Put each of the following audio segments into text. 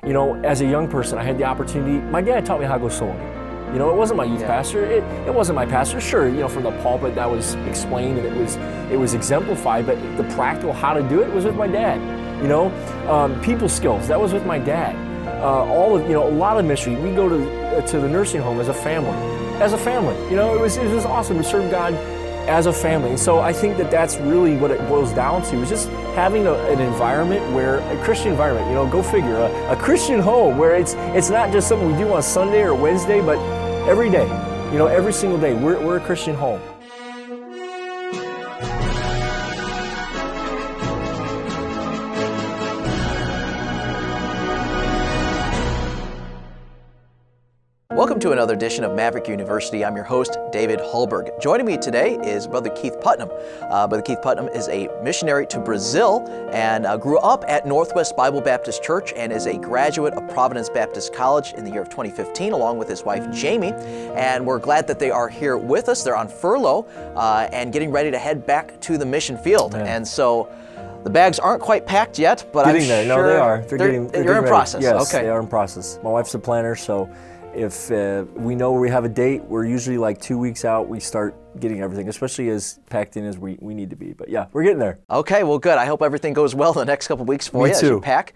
as a young person, I had the opportunity. My dad taught me how to go soloing. It wasn't my youth pastor. It wasn't my pastor. Sure, from the pulpit that was explained and it was exemplified, but the practical how to do it was with my dad. People skills, that was with my dad. A lot of ministry. We go to the nursing home as a family. It was awesome to serve God as a family. And so I think that's really what it boils down to, is just having an environment a Christian environment, go figure, a Christian home where it's not just something we do on Sunday or Wednesday, but every day, every single day, we're a Christian home. Welcome to another edition of Maverick University. I'm your host, David Hallberg. Joining me today is Brother Keith Putnam. Brother Keith Putnam is a missionary to Brazil and grew up at Northwest Bible Baptist Church and is a graduate of Providence Baptist College in the year of 2015, along with his wife, Jamie. And we're glad that they are here with us. They're on furlough and getting ready to head back to the mission field. Yeah. And so the bags aren't quite packed yet, but getting there. No, they are. You're in process. Yes, okay. They are in process. My wife's a planner, so if we know we have a date, we're usually like 2 weeks out, we start getting everything, especially as packed in as we need to be. But yeah, we're getting there. Okay, well, good. I hope everything goes well the next couple of weeks for you as you pack.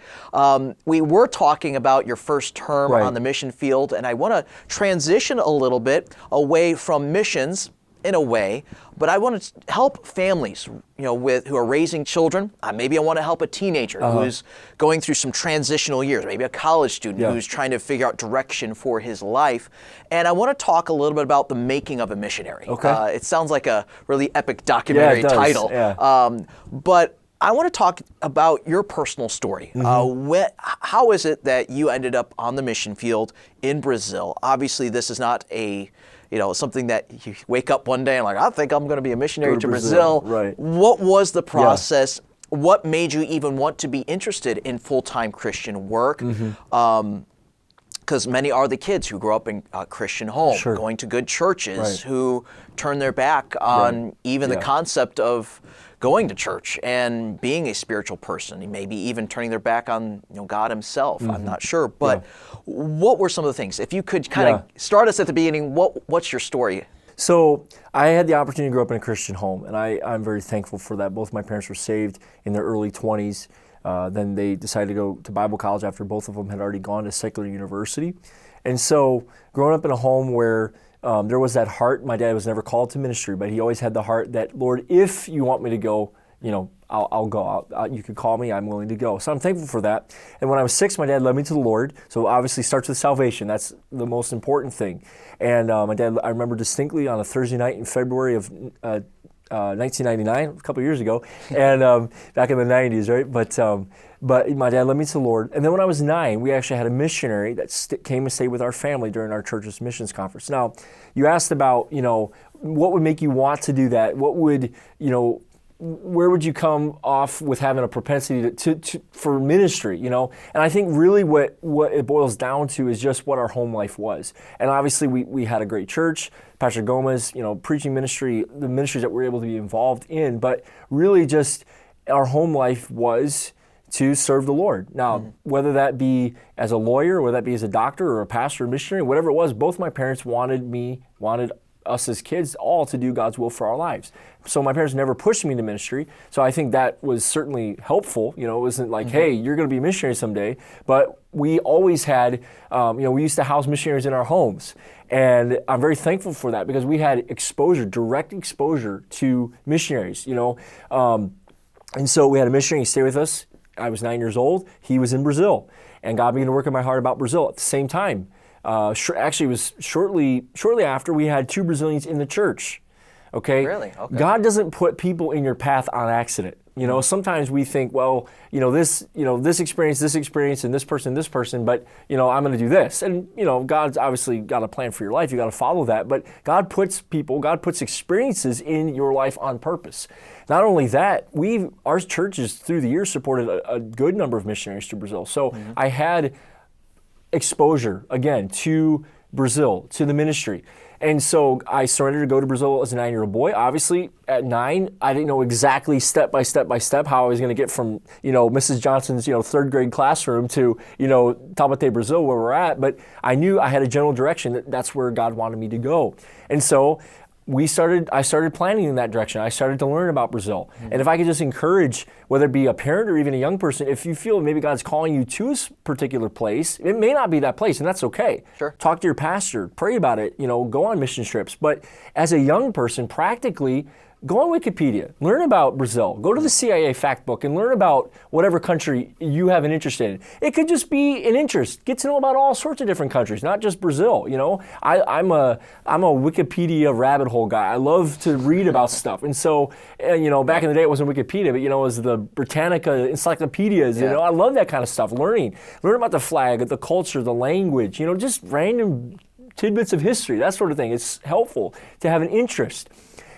We were talking about your first term on the mission field, and I want to transition a little bit away from missions in a way, but I want to help families, who are raising children. Maybe I want to help a teenager who's going through some transitional years, maybe a college student who's trying to figure out direction for his life. And I want to talk a little bit about the making of a missionary. Okay. It sounds like a really epic documentary title. Yeah. But I want to talk about your personal story. How is it that you ended up on the mission field in Brazil? Obviously, this is not something that you wake up one day and I think I'm going to be a missionary to Brazil. Right. What was the process? Yeah. What made you even want to be interested in full-time Christian work? Because many are the kids who grow up in a Christian home, going to good churches, who turn their back on even the concept of going to church and being a spiritual person, maybe even turning their back on God himself. I'm not sure. But what were some of the things? If you could kind of start us at the beginning, what's your story? So I had the opportunity to grow up in a Christian home, and I'm very thankful for that. Both my parents were saved in their early 20s. Then they decided to go to Bible college after both of them had already gone to secular university. And so growing up in a home where there was that heart. My dad was never called to ministry, but he always had the heart that, Lord, if you want me to go, I'll go. You could call me. I'm willing to go. So I'm thankful for that. And when I was 6, my dad led me to the Lord. So obviously starts with salvation. That's the most important thing. And my dad, I remember distinctly on a Thursday night in February of 1999, a couple of years ago, and back in the 90s, right? But my dad led me to the Lord. And then when I was 9, we actually had a missionary that came and stayed with our family during our church's missions conference. Now, you asked about, what would make you want to do that? What would, where would you come off with having a propensity for ministry, And I think really what it boils down to is just what our home life was. And obviously we had a great church, Pastor Gomez, preaching ministry, the ministries that we're able to be involved in, but really just our home life was to serve the Lord. Now, whether that be as a lawyer, whether that be as a doctor or a pastor or missionary, whatever it was, both my parents wanted us as kids all to do God's will for our lives. So my parents never pushed me into ministry. So I think that was certainly helpful. It wasn't like, hey, you're going to be a missionary someday. But we always had, we used to house missionaries in our homes. And I'm very thankful for that because we had direct exposure to missionaries, And so we had a missionary stay with us. I was 9 years old. He was in Brazil. And God began to work in my heart about Brazil at the same time. Actually, it was shortly after we had 2 Brazilians in the church. Okay? Really? Okay. God doesn't put people in your path on accident. Sometimes we think, well, this experience, and this person, but, I'm going to do this. And, God's obviously got a plan for your life. You got to follow that. But God puts experiences in your life on purpose. Not only that, our churches through the years supported a good number of missionaries to Brazil. So I had exposure, again, to Brazil, to the ministry. And so I surrendered to go to Brazil as a 9-year-old boy. Obviously, at 9, I didn't know exactly step by step how I was going to get from, Mrs. Johnson's, 3rd grade classroom to, Taubaté, Brazil, where we're at. But I knew I had a general direction that's where God wanted me to go. And so I started planning in that direction. I started to learn about Brazil. And if I could just encourage, whether it be a parent or even a young person, if you feel maybe God's calling you to a particular place, it may not be that place, and that's okay. Sure. Talk to your pastor, pray about it, go on mission trips. But as a young person, practically, go on Wikipedia, learn about Brazil, go to the CIA fact book and learn about whatever country you have an interest in. It could just be an interest. Get to know about all sorts of different countries, not just Brazil. I'm a Wikipedia rabbit hole guy. I love to read about stuff. And so, back in the day it wasn't Wikipedia, but it was the Britannica encyclopedias. Yeah. I love that kind of stuff. Learn about the flag, the culture, the language, just random tidbits of history, that sort of thing. It's helpful to have an interest.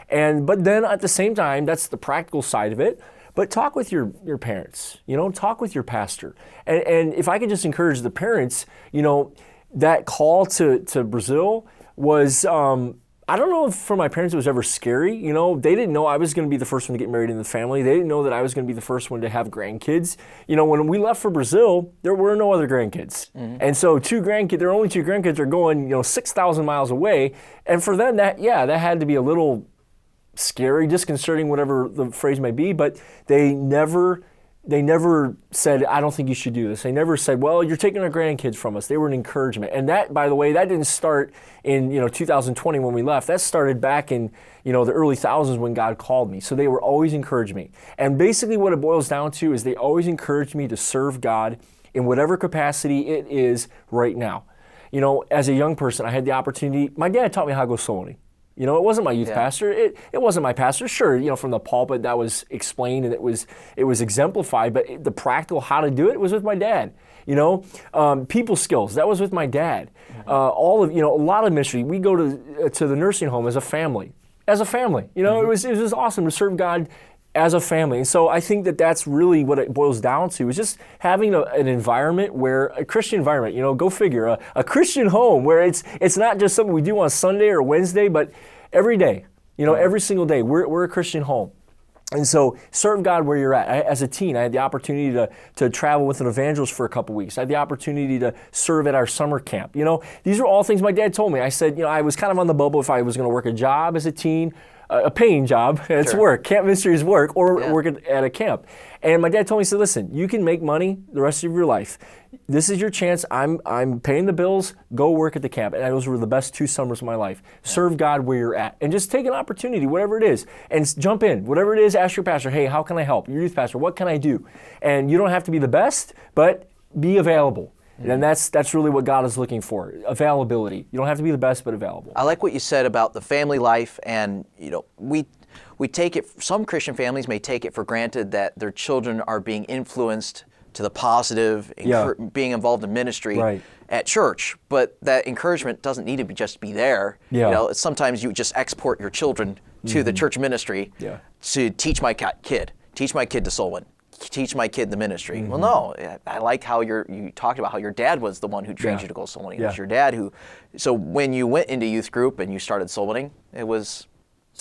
But then at the same time, that's the practical side of it. But talk with your parents, talk with your pastor. And if I could just encourage the parents, that call to Brazil was, I don't know if for my parents it was ever scary. They didn't know I was going to be the first one to get married in the family. They didn't know that I was going to be the first one to have grandkids. When we left for Brazil, there were no other grandkids. And so there are only 2 grandkids are going, 6,000 miles away. And for them, that had to be a little scary, disconcerting, whatever the phrase may be, but they never said, I don't think you should do this. They never said, well, you're taking our grandkids from us. They were an encouragement. And that, by the way, that didn't start in 2020 when we left. That started back in the early thousands when God called me. So they were always encouraging me. And basically what it boils down to is they always encouraged me to serve God in whatever capacity it is right now. As a young person, I had the opportunity. My dad taught me how to go soul winning. It wasn't my youth pastor. It wasn't my pastor. Sure, from the pulpit that was explained and it was exemplified, but the practical how to do it was with my dad. People skills, that was with my dad. A lot of ministry. We go to the nursing home as a family. It was just awesome to serve God as a family. And so I think that's really what it boils down to, is just having an environment where, a Christian environment, go figure, a Christian home where it's not just something we do on Sunday or Wednesday, but every day, every single day, we're a Christian home. And so serve God where you're at. As a teen, I had the opportunity to travel with an evangelist for a couple weeks. I had the opportunity to serve at our summer camp. These are all things my dad told me. I said, I was kind of on the bubble if I was going to work a job as a teen, a paying job, it's work. Camp ministry is work, or work at a camp. And my dad told me, he said, listen, you can make money the rest of your life. This is your chance. I'm paying the bills. Go work at the camp. And those were the best 2 summers of my life. Serve God where you're at. And just take an opportunity, whatever it is, and jump in. Whatever it is, ask your pastor, hey, how can I help? Your youth pastor, what can I do? And you don't have to be the best, but be available. And that's really what God is looking for, availability. You don't have to be the best, but available. I like what you said about the family life, and we take it, some Christian families may take it for granted that their children are being influenced to the positive, being involved in ministry at church, but that encouragement doesn't need to just be there. Sometimes you just export your children to the church ministry to teach my kid to soul win. Teach my kid the ministry. Well, no, I like how you talked about how your dad was the one who trained you to go soul winning. It was your dad who, so when you went into youth group and you started soul winning, it was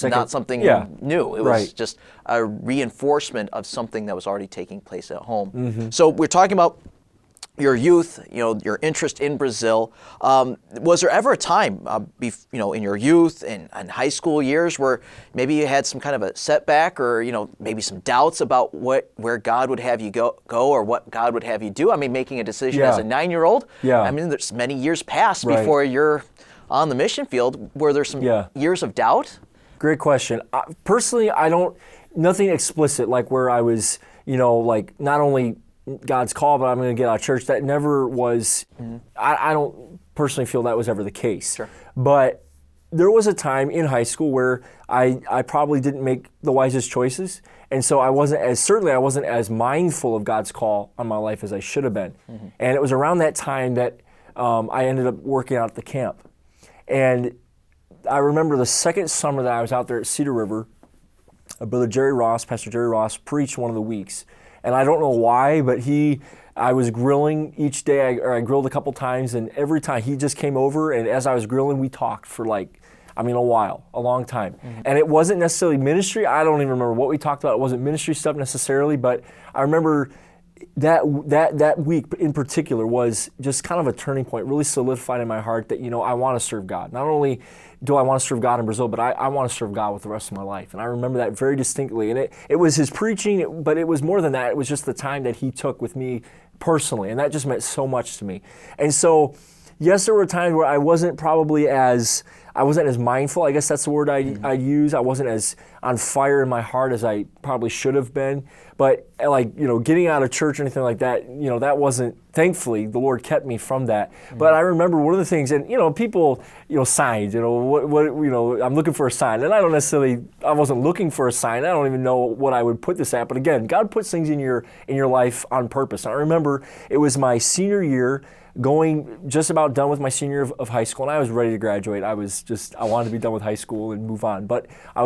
not something new. It was just a reinforcement of something that was already taking place at home. So we're talking about your youth, your interest in Brazil. Was there ever a time, in your youth and high school years where maybe you had some kind of a setback, or maybe some doubts about where God would have you go, or what God would have you do? I mean, making a decision as a 9-year-old. I mean, there's many years past before you're on the mission field. Were there some years of doubt? Great question. Personally, nothing explicit like where I was, like not only God's call, but I'm going to get out of church. That never was, I don't personally feel that was ever the case. Sure. But there was a time in high school where I probably didn't make the wisest choices. And so I wasn't as mindful of God's call on my life as I should have been. And it was around that time that I ended up working out at the camp. And I remember the second summer that I was out there at Cedar River, Pastor Jerry Ross, preached one of the weeks. And I don't know why, but I was grilling each day, I grilled a couple times, and every time he just came over, and as I was grilling, we talked for like a while, a long time. And it wasn't necessarily ministry. I don't even remember what we talked about. It wasn't ministry stuff necessarily, but I remember that week in particular was just kind of a turning point, really solidified in my heart that, I want to serve God. Not only do I want to serve God in Brazil, but I want to serve God with the rest of my life. And I remember that very distinctly. And it was his preaching, but it was more than that. It was just the time that he took with me personally. And that just meant so much to me. And so, yes, there were times where I wasn't as mindful. I guess that's the word I'd use. I wasn't as on fire in my heart as I probably should have been. But getting out of church or anything like that, that wasn't, thankfully, the Lord kept me from that. But I remember one of the things, and people, signs, I'm looking for a sign. And I wasn't looking for a sign. I don't even know what I would put this at. But again, God puts things in your life on purpose. And I remember it was my senior year, going just about done with my senior year of high school, and I was ready to graduate. I wanted to be done with high school and move on. But I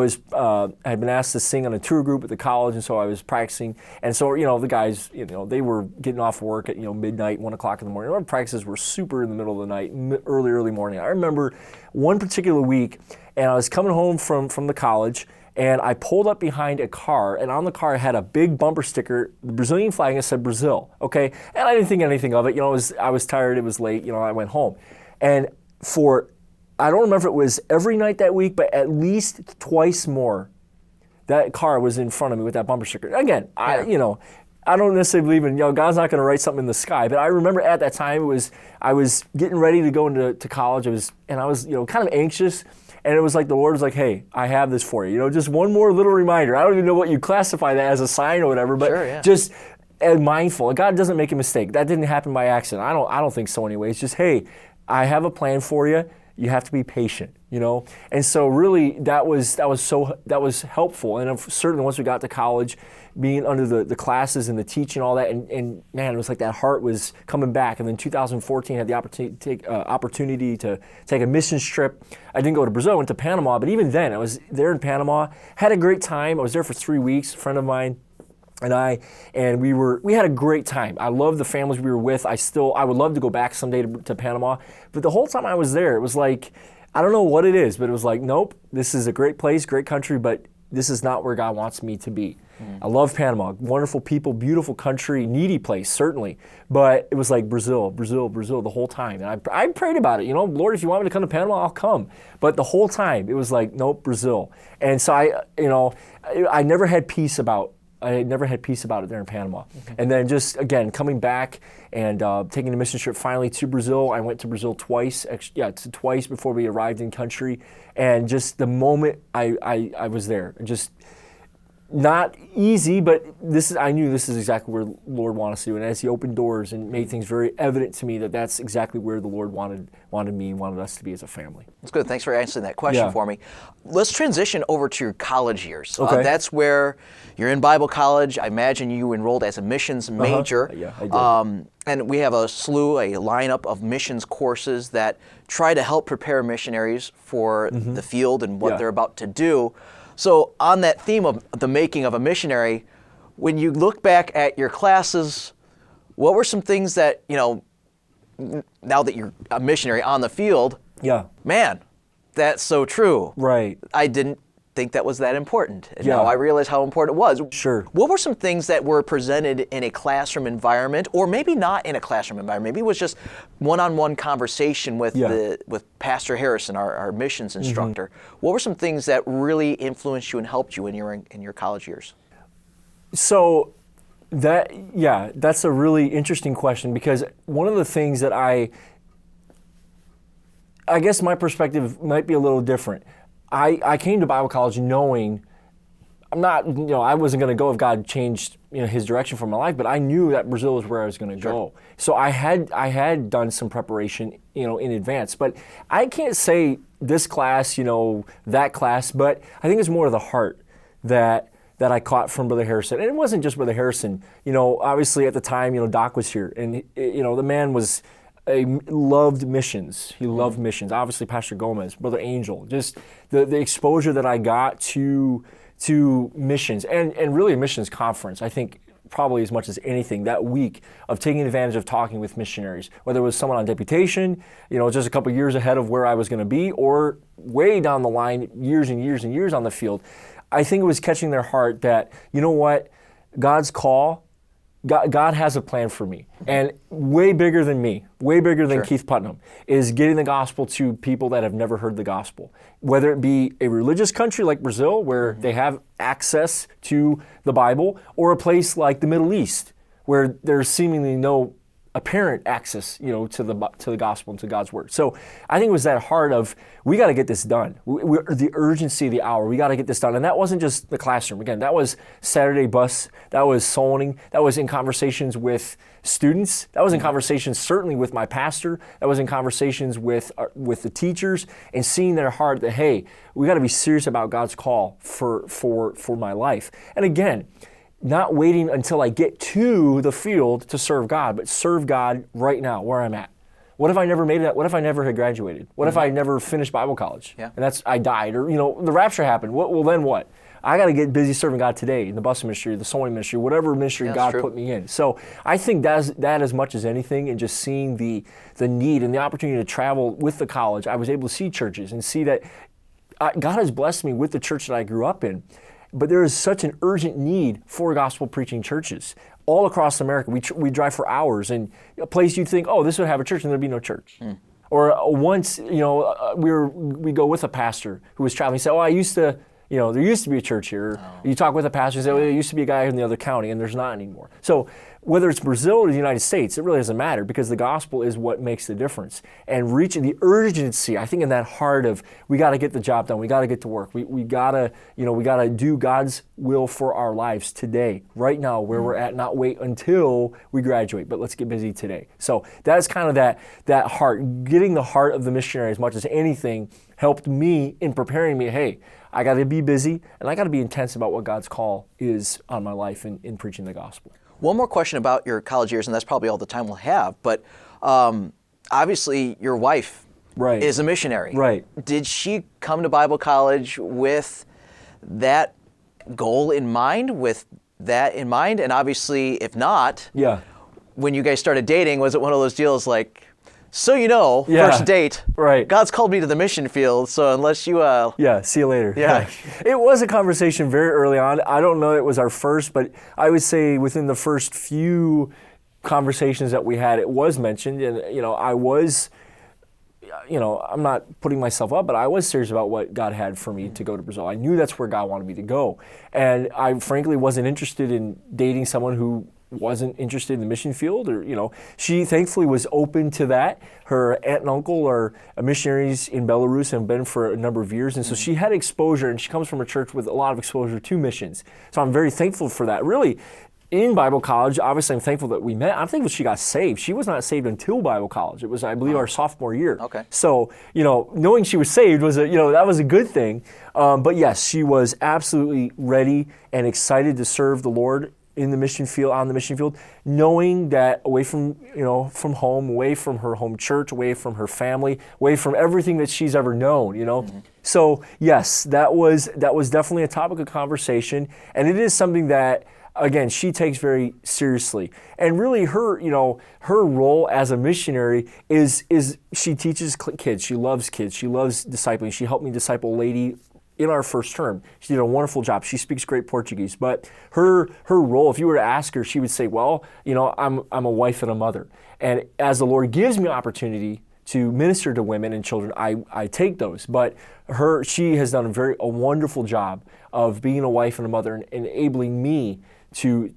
had been asked to sing on a tour group at the college, and so I was practicing. And so, the guys, they were getting off work at, midnight, 1 o'clock in the morning. Our practices were super in the middle of the night, early morning. I remember one particular week, and I was coming home from the college, and I pulled up behind a car, and on the car I had a big bumper sticker, the Brazilian flag, and it said Brazil, okay? And I didn't think anything of it. I was tired, it was late, I went home. And I don't remember if it was every night that week, but at least twice more, that car was in front of me with that bumper sticker. Again, I don't necessarily believe in, God's not going to write something in the sky, but I remember at that time, I was getting ready to go into college, I was kind of anxious. And it was like the Lord was like, hey, I have this for you. Just one more little reminder. I don't even know what you classify that as, a sign or whatever, but just mindful. God doesn't make a mistake. That didn't happen by accident. I don't think so anyway. It's just, hey, I have a plan for you. You have to be patient, And so really that was helpful. And certainly once we got to college, being under the classes and the teaching and all that, and man, it was like that heart was coming back. And then 2014 I had the opportunity to take a missions trip. I didn't go to Brazil, I went to Panama, but even then I was there in Panama, had a great time. I was there for 3 weeks, a friend of mine and we had a great time. I love the families we were with. I would love to go back someday to Panama. But the whole time I was there, it was like, I don't know what it is, but it was like, nope, this is a great place, great country, but this is not where God wants me to be. I love Panama, wonderful people, beautiful country, needy place, certainly. But it was like Brazil, Brazil, Brazil the whole time. And I prayed about it, Lord, if you want me to come to Panama, I'll come. But the whole time, it was like, nope, Brazil. And so I never had peace about it there in Panama. Okay. And then just, again, coming back and taking a mission trip finally to Brazil. I went to Brazil twice before we arrived in country. And just the moment I was there, just not easy, but I knew this is exactly where the Lord wanted us to do. And as He opened doors and made things very evident to me that that's exactly where the Lord wanted me and wanted us to be as a family. That's good. Thanks for answering that question for me. Let's transition over to your college years. Okay. That's where you're in Bible college. I imagine you enrolled as a missions major. Yeah, I did. And we have a lineup of missions courses that try to help prepare missionaries for the field and what they're about to do. So on that theme of the making of a missionary, when you look back at your classes, what were some things that, now that you're a missionary on the field, man, that's so true. Right. I didn't think that was that important. And now I realize how important it was. Sure. What were some things that were presented in a classroom environment, or maybe not in a classroom environment? Maybe it was just one-on-one conversation with Pastor Harrison, our missions instructor. What were some things that really influenced you and helped you in your college years? So that's a really interesting question, because one of the things that I guess my perspective might be a little different. I came to Bible college knowing I wasn't going to go if God changed His direction for my life, but I knew that Brazil was where I was going to go. So I had done some preparation in advance, but I can't say this class, that class, but I think it's more of the heart that I caught from Brother Harrison. And it wasn't just Brother Harrison. Obviously at the time, Doc was here, and the man was loved missions. He loved missions. Obviously, Pastor Gomez, Brother Angel, just the exposure that I got to missions and really a missions conference, I think probably as much as anything that week of taking advantage of talking with missionaries, whether it was someone on deputation, just a couple years ahead of where I was going to be, or way down the line, years and years and years on the field. I think it was catching their heart that, you know what, God's call, God has a plan for me, and way bigger than me, way bigger than Keith Putnam, is getting the gospel to people that have never heard the gospel. Whether it be a religious country like Brazil, where they have access to the Bible, or a place like the Middle East, where there's seemingly no apparent access, to the gospel and to God's word. So I think it was that heart of, we got to get this done. The urgency of the hour, we got to get this done. And that wasn't just the classroom. Again, that was Saturday bus, that was soloing, that was in conversations with students, that was in conversations certainly with my pastor, that was in conversations with the teachers, and seeing their heart that, hey, we got to be serious about God's call for my life. And again, not waiting until I get to the field to serve God, but serve God right now where I'm at. What if I never made it? What if I never had graduated? What if I never finished Bible college? Yeah. And I died, or the rapture happened. Well, then what? I got to get busy serving God today in the bus ministry, the sewing ministry, whatever ministry God put me in. So I think that as much as anything, and just seeing the need and the opportunity to travel with the college, I was able to see churches and see that God has blessed me with the church that I grew up in. But there is such an urgent need for gospel preaching churches all across America. We drive for hours, and a place you'd think, oh, this would have a church, and there'd be no church. Or once, we go with a pastor who was traveling. He said, there used to be a church here. You talk with a pastor and say, there used to be a guy in the other county, and there's not anymore. So whether it's Brazil or the United States, it really doesn't matter, because the gospel is what makes the difference. And reaching the urgency, I think, in that heart of, we got to get the job done. We got to get to work. We got to do God's will for our lives today, right now, where we're at, not wait until we graduate, but let's get busy today. So that's kind of that heart. Getting the heart of the missionary as much as anything helped me in preparing me, hey, I got to be busy, and I got to be intense about what God's call is on my life in preaching the gospel. One more question about your college years, and that's probably all the time we'll have, but obviously your wife is a missionary. Right. Did she come to Bible college with that goal in mind, and obviously, if not, when you guys started dating, was it one of those deals like, first date, God's called me to the mission field, so unless you... see you later. Yeah. It was a conversation very early on. I don't know it was our first, but I would say within the first few conversations that we had, it was mentioned, and, I was... I'm not putting myself up, but I was serious about what God had for me to go to Brazil. I knew that's where God wanted me to go. And I frankly wasn't interested in dating someone who wasn't interested in the mission field, or, she thankfully was open to that. Her aunt and uncle are missionaries in Belarus and have been for a number of years. And so she had exposure, and she comes from a church with a lot of exposure to missions. So I'm very thankful for that. Really, in Bible college, obviously I'm thankful that we met. I'm thankful she got saved. She was not saved until Bible college. It was, I believe, our sophomore year. Okay. So, knowing she was saved was that was a good thing. But yes, she was absolutely ready and excited to serve the Lord in the mission field, on the mission field, knowing that away from home, away from her home church, away from her family, away from everything that she's ever known, So yes, that was definitely a topic of conversation, and it is something that, again, she takes very seriously. And really her role as a missionary is she teaches kids. She loves kids. She loves discipling. She helped me disciple a lady in our first term. She did a wonderful job. She speaks great Portuguese. But her role, if you were to ask her, she would say, well, I'm a wife and a mother. And as the Lord gives me opportunity to minister to women and children, I take those. But she has done a wonderful job of being a wife and a mother and enabling me to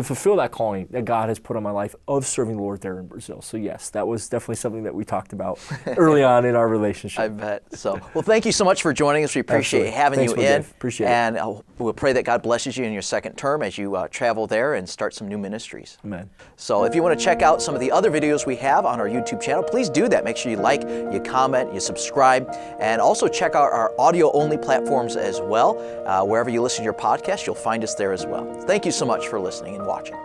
fulfill that calling that God has put on my life of serving the Lord there in Brazil. So yes, that was definitely something that we talked about early on in our relationship. I bet so. Well, thank you so much for joining us. We appreciate having you in. Dave. Appreciate it. And we'll pray that God blesses you in your second term as you travel there and start some new ministries. Amen. So if you want to check out some of the other videos we have on our YouTube channel, please do that. Make sure you like, you comment, you subscribe, and also check out our audio-only platforms as well. Wherever you listen to your podcast, you'll find us there as well. Thank you so much for listening and watching.